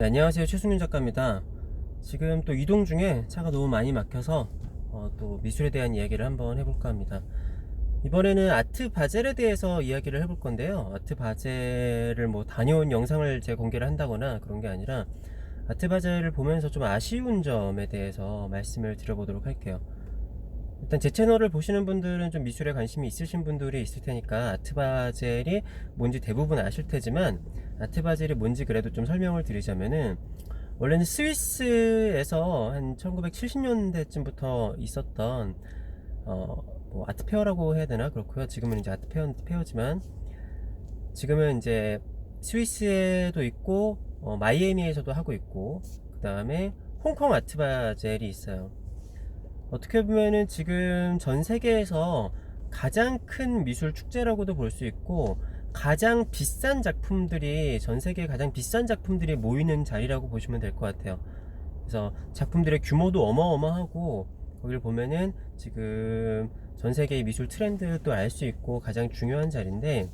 네, 안녕하세요. 최승윤 작가입니다. 지금 또 이동 중에 차가 너무 많이 막혀서 또 미술에 대한 이야기를 한번 해볼까 합니다. 이번에는 아트 바젤에 대해서 이야기를 해볼 건데요. 아트 바젤을 뭐 다녀온 영상을 제가 공개를 한다거나 그런 게 아니라 아트 바젤을 보면서 좀 아쉬운 점에 대해서 말씀을 드려보도록 할게요. 일단 제 채널을 보시는 분들은 좀 미술에 관심이 있으신 분들이 있을 테니까 아트 바젤이 뭔지 대부분 아실 테지만, 아트 바젤이 뭔지 그래도 좀 설명을 드리자면은, 원래는 스위스에서 한 1970년대쯤부터 있었던 뭐 아트 페어라고 해야 되나, 그렇고요. 지금은 이제 아트 페어지만 지금은 이제 스위스에도 있고 마이애미에서도 하고 있고, 그 다음에 홍콩 아트 바젤이 있어요. 어떻게 보면은 지금 전 세계에서 가장 큰 미술 축제라고도 볼 수 있고, 가장 비싼 작품들이, 전 세계 가장 비싼 작품들이 모이는 자리라고 보시면 될 것 같아요. 그래서 작품들의 규모도 어마어마하고, 거기를 보면은 지금 전 세계의 미술 트렌드도 알 수 있고 가장 중요한 자리인데,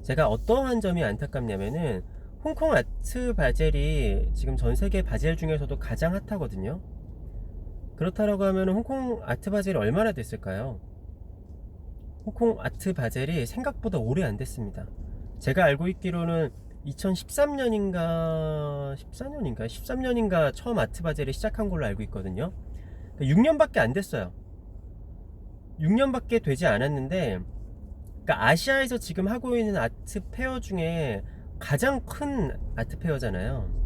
제가 어떠한 점이 안타깝냐면은 홍콩 아트 바젤이 지금 전 세계 바젤 중에서도 가장 핫하거든요. 그렇다라고 하면 홍콩 아트 바젤이 얼마나 됐을까요? 홍콩 아트 바젤이 생각보다 오래 안 됐습니다. 제가 알고 있기로는 2013년인가 14년인가 13년인가 처음 아트 바젤을 시작한 걸로 알고 있거든요. 6년밖에 안 됐어요. 6년밖에 되지 않았는데, 그러니까 아시아에서 지금 하고 있는 아트 페어 중에 가장 큰 아트 페어잖아요.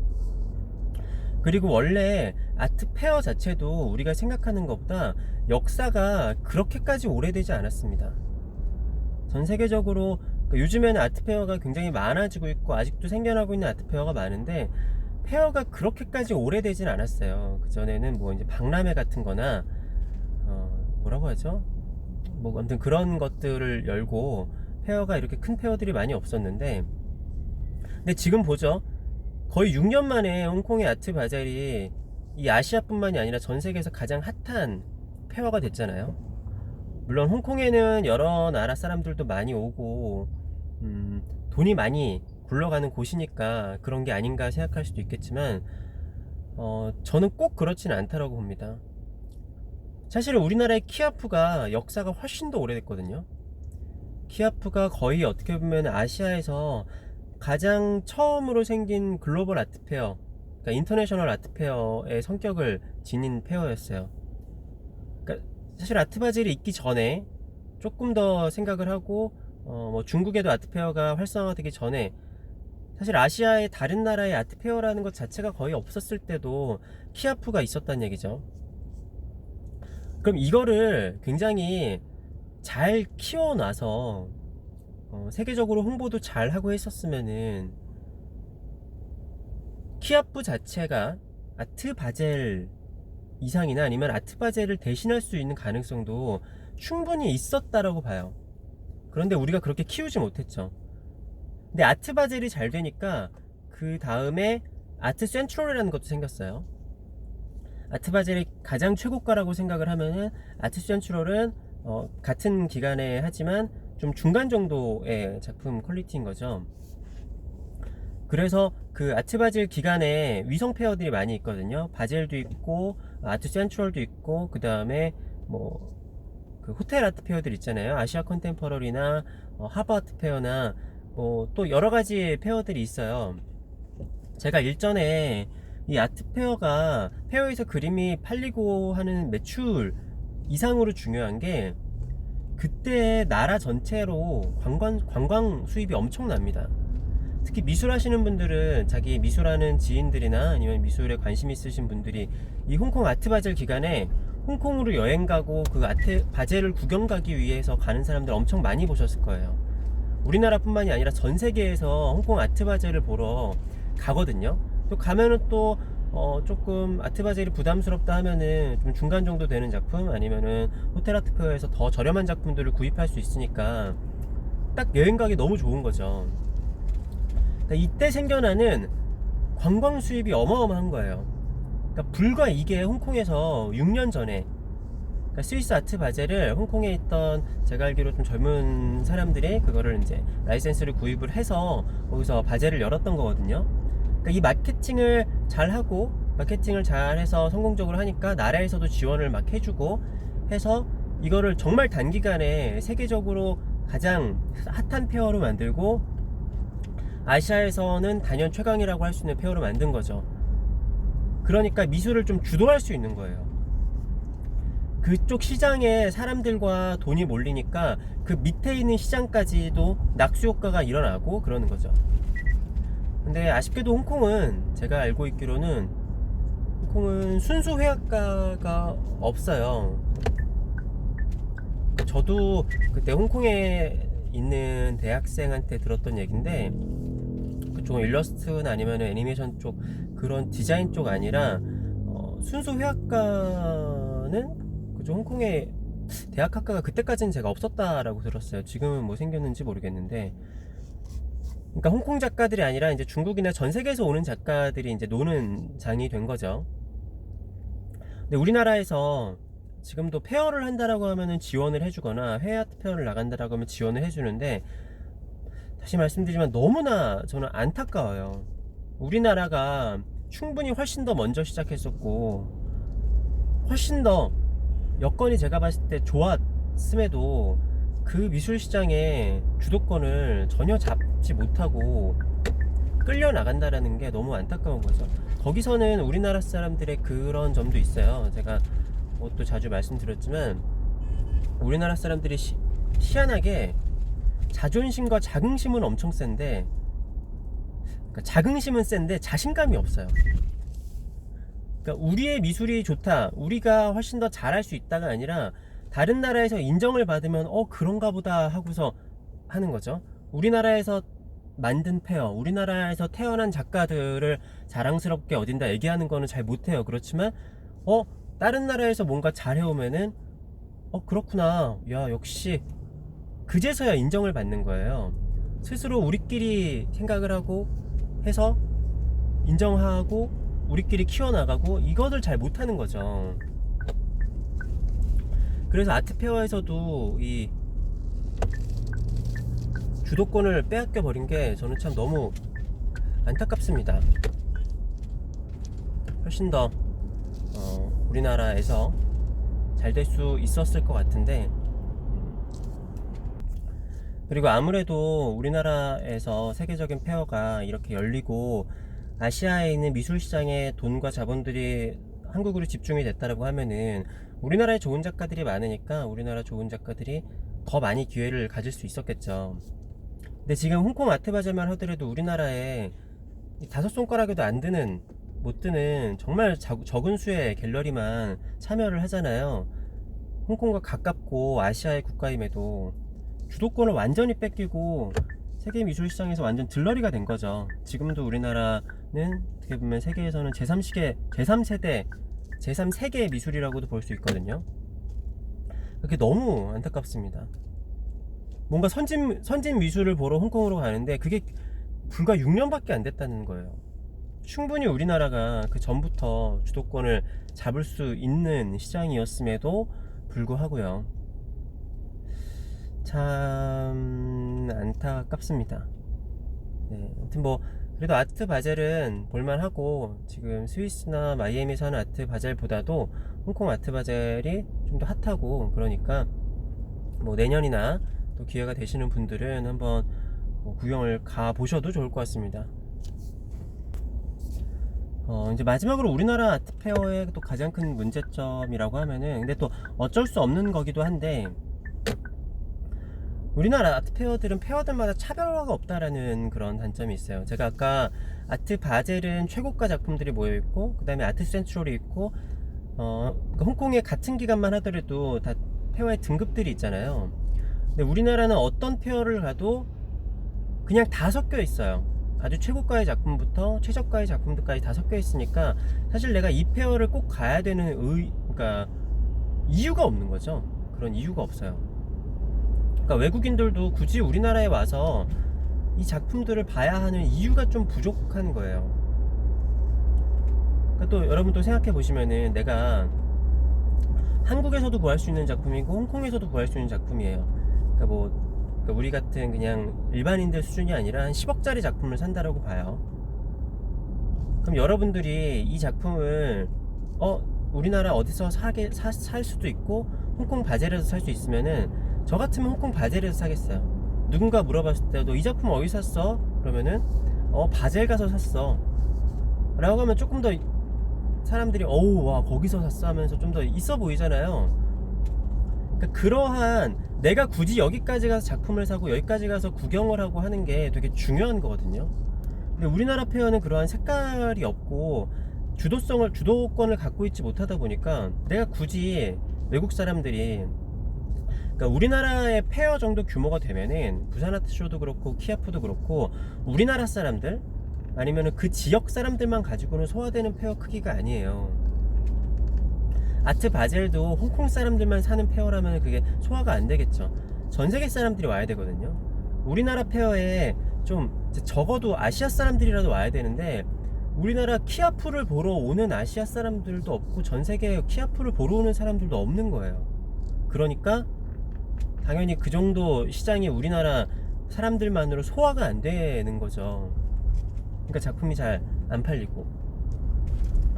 그리고 원래 아트 페어 자체도 우리가 생각하는 것보다 역사가 그렇게까지 오래되지 않았습니다. 전 세계적으로 요즘에는 아트 페어가 굉장히 많아지고 있고 아직도 생겨나고 있는 아트 페어가 많은데, 페어가 그렇게까지 오래되진 않았어요. 그 전에는 뭐 이제 박람회 같은 거나 뭐라고 하죠? 뭐 아무튼 그런 것들을 열고, 페어가 이렇게 큰 페어들이 많이 없었는데, 근데 지금 보죠. 거의 6년 만에 홍콩의 아트 바젤이 이 아시아뿐만이 아니라 전 세계에서 가장 핫한 페어가 됐잖아요. 물론 홍콩에는 여러 나라 사람들도 많이 오고 돈이 많이 굴러가는 곳이니까 그런 게 아닌가 생각할 수도 있겠지만, 저는 꼭 그렇지는 않다라고 봅니다. 사실 우리나라의 키아프가 역사가 훨씬 더 오래됐거든요. 키아프가 거의 어떻게 보면 아시아에서 가장 처음으로 생긴 글로벌 아트 페어, 그러니까 인터내셔널 아트 페어의 성격을 지닌 페어였어요. 그러니까 사실 아트 바젤이 있기 전에 조금 더 생각을 하고, 뭐 중국에도 아트 페어가 활성화되기 전에, 사실 아시아의 다른 나라의 아트 페어라는 것 자체가 거의 없었을 때도 키아프가 있었단 얘기죠. 그럼 이거를 굉장히 잘 키워놔서 세계적으로 홍보도 잘 하고 했었으면은, 키아프 자체가 아트 바젤 이상이나 아니면 아트 바젤을 대신할 수 있는 가능성도 충분히 있었다라고 봐요. 그런데 우리가 그렇게 키우지 못했죠. 근데 아트 바젤이 잘 되니까 그 다음에 아트 센트럴이라는 것도 생겼어요. 아트 바젤이 가장 최고가라고 생각을 하면은 아트 센트럴은 같은 기간에 하지만 좀 중간 정도의 작품 퀄리티인 거죠. 그래서 그 아트 바젤 기간에 위성 페어들이 많이 있거든요. 바젤도 있고 아트 센트럴도 있고, 그 다음에 뭐 그 호텔 아트 페어들 있잖아요. 아시아 컨템퍼러리나 하버 아트 페어나 뭐 또 여러 가지 페어들이 있어요. 제가 일전에 이 아트 페어가, 페어에서 그림이 팔리고 하는 매출 이상으로 중요한 게, 그때 나라 전체로 관광 수입이 엄청납니다. 특히 미술 하시는 분들은, 자기 미술하는 지인들이나 아니면 미술에 관심 있으신 분들이 이 홍콩 아트 바젤 기간에 홍콩으로 여행 가고 그 아트 바젤을 구경 가기 위해서 가는 사람들 엄청 많이 보셨을 거예요. 우리나라뿐만이 아니라 전 세계에서 홍콩 아트 바젤을 보러 가거든요. 또 가면은 또 조금 아트 바젤이 부담스럽다 하면은 좀 중간 정도 되는 작품, 아니면은 호텔 아트 페어에서 더 저렴한 작품들을 구입할 수 있으니까 딱 여행 가기 너무 좋은 거죠. 그러니까 이때 생겨나는 관광 수입이 어마어마한 거예요. 그러니까 불과 이게 홍콩에서 6년 전에, 그러니까 스위스 아트 바젤을 홍콩에 있던, 제가 알기로 좀 젊은 사람들이 그거를 이제 라이센스를 구입을 해서 거기서 바젤을 열었던 거거든요. 그러니까 이 마케팅을 잘하고 마케팅을 잘해서 성공적으로 하니까 나라에서도 지원을 막 해주고 해서 이거를 정말 단기간에 세계적으로 가장 핫한 페어로 만들고 아시아에서는 단연 최강이라고 할 수 있는 페어로 만든 거죠. 그러니까 미술을 좀 주도할 수 있는 거예요. 그쪽 시장에 사람들과 돈이 몰리니까 그 밑에 있는 시장까지도 낙수 효과가 일어나고 그러는 거죠. 근데 아쉽게도 홍콩은 제가 알고 있기로는 홍콩은 순수 회화가가 없어요. 저도 그때 홍콩에 있는 대학생한테 들었던 얘기인데 그쪽은 일러스트나 아니면 애니메이션 쪽 그런 디자인 쪽 아니라 순수 회화가는 그쪽 홍콩에 대학학과가 그때까지는 제가 없었다라고 들었어요. 지금은 뭐 생겼는지 모르겠는데, 그러니까 홍콩 작가들이 아니라 이제 중국이나 전 세계에서 오는 작가들이 이제 노는 장이 된 거죠. 근데 우리나라에서 지금도 페어를 한다라고 하면은 지원을 해주거나 해외 아트 페어를 나간다라고 하면 지원을 해주는데, 다시 말씀드리지만 너무나 저는 안타까워요. 우리나라가 충분히 훨씬 더 먼저 시작했었고 훨씬 더 여건이 제가 봤을 때 좋았음에도 그 미술 시장의 주도권을 전혀 잡지 못하고 끌려 나간다라는 게 너무 안타까운 거죠. 거기서는 우리나라 사람들의 그런 점도 있어요. 제가 뭐 또 자주 말씀드렸지만 우리나라 사람들이 희한하게 자존심과 자긍심은 엄청 센데, 그러니까 자긍심은 센데 자신감이 없어요. 그러니까 우리의 미술이 좋다, 우리가 훨씬 더 잘할 수 있다가 아니라 다른 나라에서 인정을 받으면 그런가 보다 하고서 하는 거죠. 우리나라에서 만든 페어, 우리나라에서 태어난 작가들을 자랑스럽게 어딘다 얘기하는 거는 잘 못해요. 그렇지만 다른 나라에서 뭔가 잘해오면은 그렇구나, 야 역시, 그제서야 인정을 받는 거예요. 스스로 우리끼리 생각을 하고 해서 인정하고 우리끼리 키워나가고 이것을 잘 못하는 거죠. 그래서 아트페어에서도 이 주도권을 빼앗겨 버린 게 저는 참 너무 안타깝습니다. 훨씬 더 우리나라에서 잘 될 수 있었을 것 같은데, 그리고 아무래도 우리나라에서 세계적인 페어가 이렇게 열리고 아시아에 있는 미술 시장에 돈과 자본들이 한국으로 집중이 됐다라고 하면은 우리나라에 좋은 작가들이 많으니까 우리나라 좋은 작가들이 더 많이 기회를 가질 수 있었겠죠. 근데 지금 홍콩 아트바자만 하더라도 우리나라에 5손가락에도 안 드는, 못 드는 정말 적은 수의 갤러리만 참여를 하잖아요. 홍콩과 가깝고 아시아의 국가임에도 주도권을 완전히 뺏기고 세계 미술 시장에서 완전 들러리가 된 거죠. 지금도 우리나라는 어떻게 보면 세계에서는 제3세대, 제3세계 미술이라고도 볼 수 있거든요. 그게 너무 안타깝습니다. 뭔가 선진 미술을 보러 홍콩으로 가는데 그게 불과 6년밖에 안 됐다는 거예요. 충분히 우리나라가 그 전부터 주도권을 잡을 수 있는 시장이었음에도 불구하고요. 참 안타깝습니다. 네, 아무튼 뭐 그래도 아트 바젤은 볼만하고, 지금 스위스나 마이애미에서 하는 아트 바젤보다도 홍콩 아트 바젤이 좀 더 핫하고, 그러니까 뭐 내년이나 또 기회가 되시는 분들은 한번 뭐 구경을 가 보셔도 좋을 것 같습니다. 이제 마지막으로 우리나라 아트 페어의 또 가장 큰 문제점이라고 하면은, 근데 또 어쩔 수 없는 거기도 한데, 우리나라 아트 페어들은 페어들마다 차별화가 없다라는 그런 단점이 있어요. 제가 아까 아트 바젤은 최고가 작품들이 모여있고, 그 다음에 아트 센트럴이 있고, 홍콩에 같은 기간만 하더라도 다 페어의 등급들이 있잖아요. 근데 우리나라는 어떤 페어를 가도 그냥 다 섞여 있어요. 아주 최고가의 작품부터 최저가의 작품들까지 다 섞여 있으니까 사실 내가 이 페어를 꼭 가야 되는 그러니까 이유가 없는 거죠. 그런 이유가 없어요. 그러니까 외국인들도 굳이 우리나라에 와서 이 작품들을 봐야 하는 이유가 좀 부족한 거예요. 그러니까 또 여러분도 생각해 보시면은 내가 한국에서도 구할 수 있는 작품이고 홍콩에서도 구할 수 있는 작품이에요. 그러니까 우리 같은 그냥 일반인들 수준이 아니라 한 10억짜리 작품을 산다라고 봐요. 그럼 여러분들이 이 작품을 우리나라 어디서 살 수도 있고 홍콩 바젤에서 살 수 있으면은 저 같으면 홍콩 바젤에서 사겠어요. 누군가 물어봤을 때도 이 작품 어디서 샀어? 그러면은 바젤 가서 샀어 라고 하면 조금 더 사람들이 어우 와 거기서 샀어 하면서 좀 더 있어 보이잖아요. 그러니까 그러한 내가 굳이 여기까지 가서 작품을 사고 여기까지 가서 구경을 하고 하는 게 되게 중요한 거거든요. 근데 우리나라 페어는 그러한 색깔이 없고 주도권을 갖고 있지 못하다 보니까 내가 굳이 외국 사람들이, 그러니까 우리나라의 페어 정도 규모가 되면은 부산 아트쇼도 그렇고 키아프도 그렇고 우리나라 사람들 아니면은 그 지역 사람들만 가지고는 소화되는 페어 크기가 아니에요. 아트 바젤도 홍콩 사람들만 사는 페어라면 그게 소화가 안 되겠죠. 전 세계 사람들이 와야 되거든요. 우리나라 페어에 좀 적어도 아시아 사람들이라도 와야 되는데 우리나라 키아프를 보러 오는 아시아 사람들도 없고 전 세계 키아프를 보러 오는 사람들도 없는 거예요. 그러니까 당연히 그 정도 시장이 우리나라 사람들만으로 소화가 안 되는 거죠. 그러니까 작품이 잘 안 팔리고.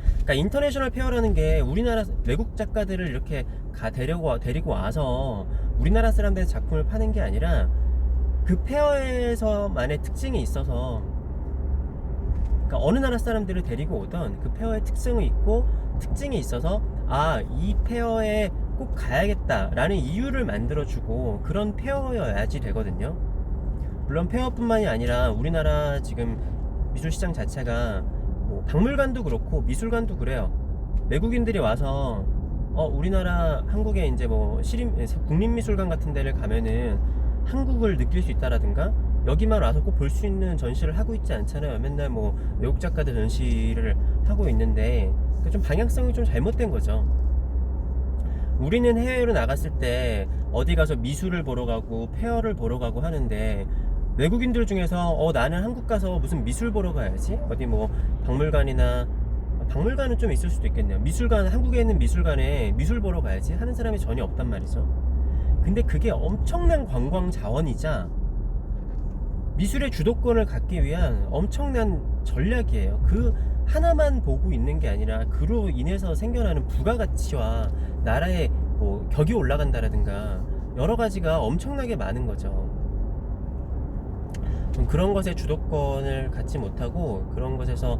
그러니까 인터내셔널 페어라는 게 우리나라 외국 작가들을 이렇게 데리고 와서 우리나라 사람들의 작품을 파는 게 아니라 그 페어에서만의 특징이 있어서, 그러니까 어느 나라 사람들을 데리고 오던 그 페어의 특징이 있어서 이 페어에 꼭 가야겠다라는 이유를 만들어주고 그런 페어여야지 되거든요. 물론 페어뿐만이 아니라 우리나라 지금 미술시장 자체가 뭐 박물관도 그렇고 미술관도 그래요. 외국인들이 와서 우리나라 한국에 이제 뭐 국립미술관 같은 데를 가면은 한국을 느낄 수 있다라든가 여기만 와서 꼭 볼 수 있는 전시를 하고 있지 않잖아요. 맨날 뭐 외국 작가들 전시를 하고 있는데 좀 방향성이 좀 잘못된 거죠. 우리는 해외로 나갔을 때 어디 가서 미술을 보러 가고 페어를 보러 가고 하는데 외국인들 중에서 나는 한국 가서 무슨 미술 보러 가야지, 어디 뭐 박물관은 좀 있을 수도 있겠네요. 미술관, 한국에 있는 미술관에 미술 보러 가야지 하는 사람이 전혀 없단 말이죠. 근데 그게 엄청난 관광 자원이자 미술의 주도권을 갖기 위한 엄청난 전략이에요. 그 하나만 보고 있는 게 아니라 그로 인해서 생겨나는 부가가치와 나라의 뭐 격이 올라간다라든가 여러 가지가 엄청나게 많은 거죠. 그런 것에 주도권을 갖지 못하고 그런 것에서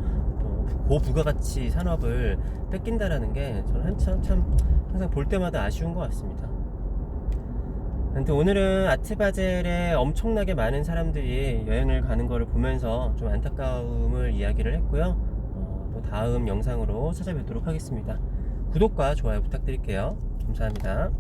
고부가가치 산업을 뺏긴다라는 게 저는 항상 볼 때마다 아쉬운 것 같습니다. 근데 오늘은 아트바젤에 엄청나게 많은 사람들이 여행을 가는 거를 보면서 좀 안타까움을 이야기를 했고요. 또 다음 영상으로 찾아뵙도록 하겠습니다. 구독과 좋아요 부탁드릴게요. 감사합니다.